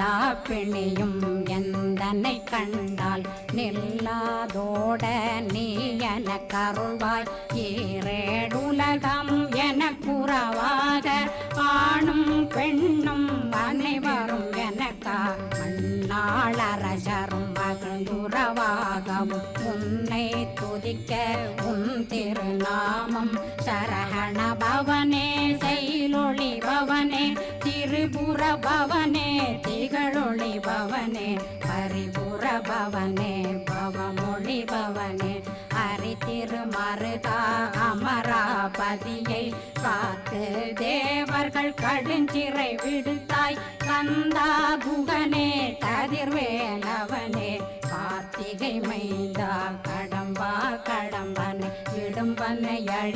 எல்லா பிணியும் எந்தனை கண்டால் நில்லாதோட நீ என கருள்வாய் ஈரேடுலகம் என குறவாக ஆணும் பெண்ணும் அனைவரும் எனக்கா மண்ணாளரசரும் மகிழ்ந்துறவாகவும் உன்னை துதிக்க உன் திருநாமம் சரகண பவனே செயலொளி பவனே திரிபுர பவனே திகழொளி பவனே பரிபுர பவனே பவமொழி பவனே ஹரி திருமருகா அமராபதியை காத்து தேவர்கள் கடுஞ்சிறை விடுத்தாய் கந்தா குகனே கதிர்வேலவனே கார்த்திகை மைந்தா கடம்பா கடம்பனை இடும்பனை அழி